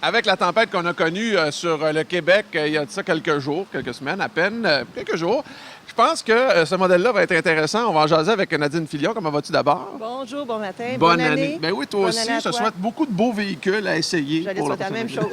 avec la tempête qu'on a connue sur le Québec il y a de ça quelques jours, quelques semaines à peine, quelques jours, je pense que ce modèle-là va être intéressant. On va en jaser avec Nadine Filion. Comment vas-tu d'abord? Bonjour, bon matin. Bonne année. Ben oui, toi Bonne aussi. année à Je te toi. souhaite beaucoup de beaux véhicules à essayer. J'allais pour souhaiter la même chose.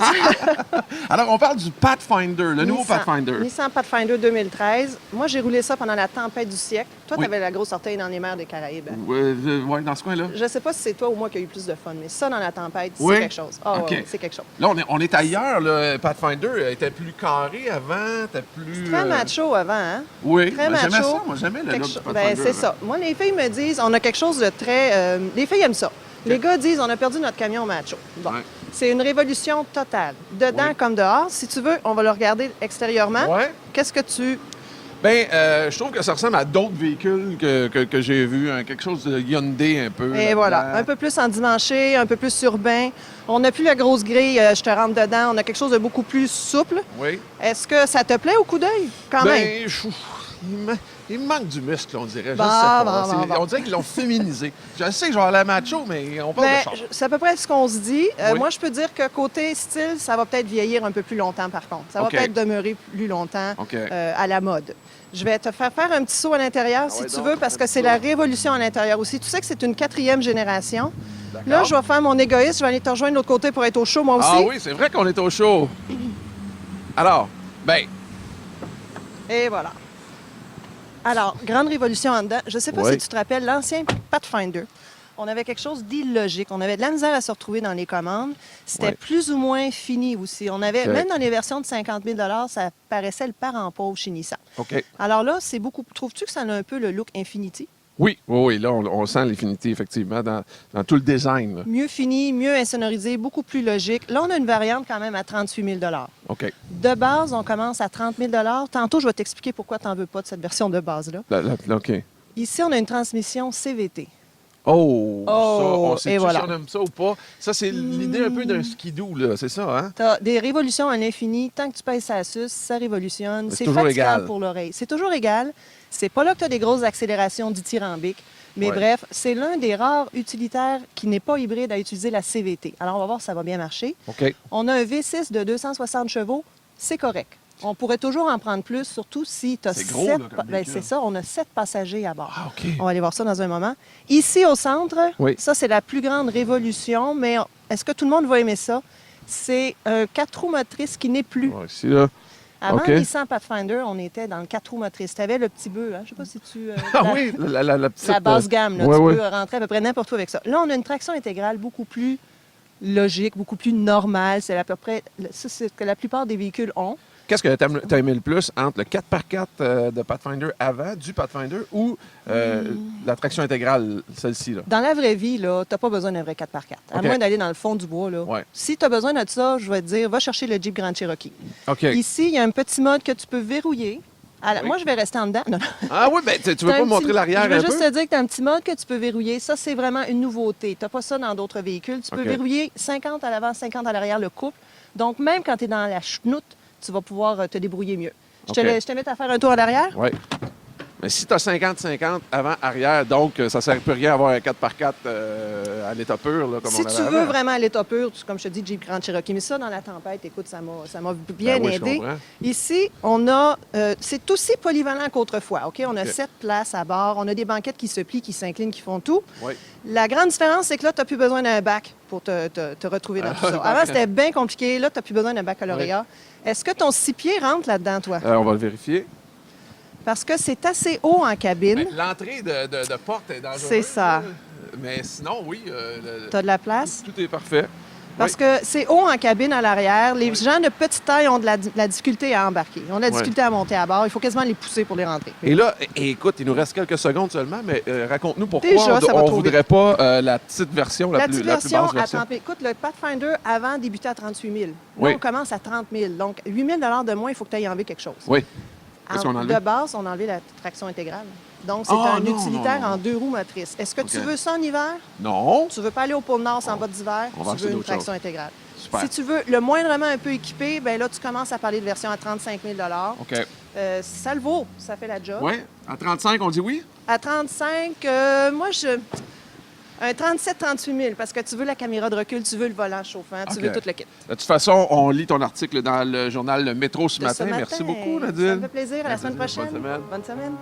Alors, on parle du Pathfinder, le nouveau Pathfinder. Nissan Pathfinder 2013. Moi, j'ai roulé ça pendant la tempête du siècle. Toi, Oui. tu avais la grosse orteille dans les mers des Caraïbes. Oui, dans ce coin-là. Je sais pas si c'est toi ou moi qui a eu plus de fun, mais ça, dans la tempête, Oui. c'est quelque chose. Ah, OK. ouais, c'est quelque chose. Là, on est ailleurs. Le Pathfinder était plus carré avant, était plus... Très macho avant, hein? Oui, Très ben, j'aimais macho. ça. Moi, j'aimais le look du Pathfinder. Ben, c'est ça. Moi, les filles me disent, on a quelque chose de très... Les filles aiment ça. Les gars disent, on a perdu notre camion macho. Bon. Ouais. C'est une révolution totale. Dedans Oui. comme dehors. Si tu veux, on va le regarder extérieurement. Ouais. Qu'est-ce que tu... Bien, je trouve que ça ressemble à d'autres véhicules que j'ai vus. Hein, quelque chose de Hyundai un peu. Et voilà, un peu plus endimanché, un peu plus urbain. On n'a plus la grosse grille, je te rentre dedans. On a quelque chose de beaucoup plus souple. Oui. Est-ce que ça te plaît au coup d'œil, quand même? Ben, il me manque du muscle, on dirait. Je Bon, sais pas. bon, bon. On dirait qu'ils l'ont féminisé. Je sais que je vais aller à macho, mais on parle Ben, de char. c'est à peu près ce qu'on se dit. Oui. Moi, je peux dire que côté style, ça va peut-être vieillir un peu plus longtemps, par contre. Ça va OK. peut-être demeurer plus longtemps OK. à la mode. Je vais te faire un petit saut à l'intérieur, si ouais, tu donc, veux, parce que c'est la révolution à l'intérieur aussi. Tu sais que c'est une 4e génération. D'accord. Là, je vais faire mon égoïste. Je vais aller te rejoindre de l'autre côté pour être au chaud, moi aussi. Ah oui, c'est vrai qu'on est au chaud. Alors, ben, Et voilà. Alors, grande révolution en dedans. Je ne sais pas Oui. si tu te rappelles, l'ancien Pathfinder, on avait quelque chose d'illogique. On avait de la misère à se retrouver dans les commandes. C'était Oui. plus ou moins fini aussi. On avait, OK. même dans les versions de 50 000 ça paraissait le parent pauvre chez Nissan. OK. Alors là, c'est beaucoup. Trouves-tu que ça a un peu le look Infiniti? Oui, là, on sent l'Infinity, effectivement, dans tout le design. Là. Mieux fini, mieux insonorisé, beaucoup plus logique. Là, on a une variante quand même à 38 000 OK. De base, on commence à 30 000 Tantôt, je vais t'expliquer pourquoi tu n'en veux pas de cette version de base-là. OK. Ici, on a une transmission CVT. Oh! Ça, on et sait voilà. si on aime ça ou pas. Ça, c'est l'idée un peu d'un skidoo, là. C'est ça, hein? Tu as des révolutions à l'infini. Tant que tu pèses ça suce, ça révolutionne. C'est C'est toujours fatigant égal. pour l'oreille. C'est toujours égal. C'est pas là que tu as des grosses accélérations dithyrambiques. Mais Ouais. bref, c'est l'un des rares utilitaires qui n'est pas hybride à utiliser la CVT. Alors, on va voir si ça va bien marcher. OK. On a un V6 de 260 chevaux. C'est correct. On pourrait toujours en prendre plus, surtout si tu as C'est gros, là, comme véhicule. c'est ça, on a 7 passagers à bord. Ah, OK. On va aller voir ça dans un moment. Ici, au centre, Oui. ça, c'est la plus grande révolution, mais est-ce que tout le monde va aimer ça? C'est un 4 roues motrices qui n'est plus. Ouais, ici, là. Avant OK. Nissan Pathfinder, on était dans le 4 roues motrices. Tu avais le petit bœuf, hein? Je sais pas si tu... Ah oui, la petite... la basse gamme, là. ouais, Tu ouais. peux rentrer à peu près n'importe où avec ça. Là, on a une traction intégrale beaucoup plus logique, beaucoup plus normale. C'est à peu près... Ça, c'est ce que la plupart des véhicules ont. Qu'est-ce que t'as aimé le plus entre le 4x4 de Pathfinder avant, du Pathfinder, ou la traction intégrale, celle-ci, là? Dans la vraie vie, là, tu n'as pas besoin d'un vrai 4x4. À OK. moins d'aller dans le fond du bois, là. Ouais. Si tu as besoin de ça, je vais te dire, va chercher le Jeep Grand Cherokee. OK. Ici, il y a un petit mode que tu peux verrouiller. Oui. Moi, je vais rester en dedans. Non, non. Ah oui, ben tu veux T'as pas un montrer petit- l'arrière Je veux un juste peu? te dire que tu as un petit mode que tu peux verrouiller. Ça, c'est vraiment une nouveauté. Tu n'as pas ça dans d'autres véhicules. Tu peux OK. verrouiller 50 à l'avant, 50 à l'arrière, le couple. Donc, même quand tu es dans la chenoute, tu vas pouvoir te débrouiller mieux. OK. Je t'invite à faire un tour à l'arrière. Oui. Mais si tu as 50-50 avant-arrière, donc ça ne sert plus rien d'avoir un 4x4 à l'état pur, là, comme Si on avait tu veux avant. vraiment à l'état pur, comme je te dis, Jeep Grand Cherokee. Mais ça, dans la tempête, écoute, ça m'a bien Ben oui, je aidé. comprends. Ici, on a... c'est aussi polyvalent qu'autrefois, OK? On a OK. 7 places à bord. On a des banquettes qui se plient, qui s'inclinent, qui font tout. Oui. La grande différence, c'est que là, tu n'as plus besoin d'un bac pour te retrouver dans tout ça. Ah, Avant, c'était bien compliqué. Là, tu n'as plus besoin d'un baccalauréat. Est-ce que ton 6 pieds rentre là-dedans, toi? On va le vérifier. Parce que c'est assez haut en cabine. Ben, l'entrée de porte est dangereuse. C'est ça. là. Mais sinon, oui, Tu as de la place. tout est parfait. Parce Oui. que c'est haut en cabine à l'arrière. Les gens de petite taille ont de la difficulté à embarquer. Ils ont de la difficulté à monter à bord. Il faut quasiment les pousser pour les rentrer. Et là, écoute, il nous reste quelques secondes seulement, mais raconte-nous pourquoi Déjà, ça va on trop voudrait pas la petite version, La plus petite basse version à version. 30 000. Écoute, le Pathfinder, avant, débutait à 38 000. Là, Oui. on commence à 30 000. Donc, 8 000 de moins, il faut que tu ailles enlever quelque chose. Oui. Qu'est-ce qu'on a enlevé? De base, on a enlevé la traction intégrale. Donc, c'est Ah, un non, utilitaire non, non. en 2 roues motrices. Est-ce que tu OK. veux ça en hiver? Non. Tu veux pas aller au pôle Nord sans bottes d'hiver? on va Tu acheter veux une d'autres traction choses. intégrale. Super. Si tu veux le moindrement un peu équipé, bien là, tu commences à parler de version à 35 000 OK. Ça le vaut, ça fait la job. Oui. À 35, on dit oui? À 35, moi, Un 37-38 000, parce que tu veux la caméra de recul, tu veux le volant chauffant, tu OK. veux tout le kit. De toute façon, on lit ton article dans le journal Le Métro ce De matin. Merci beaucoup, Ça Nadine. me fait plaisir. À la Merci, semaine prochaine. bonne semaine. Bonne semaine.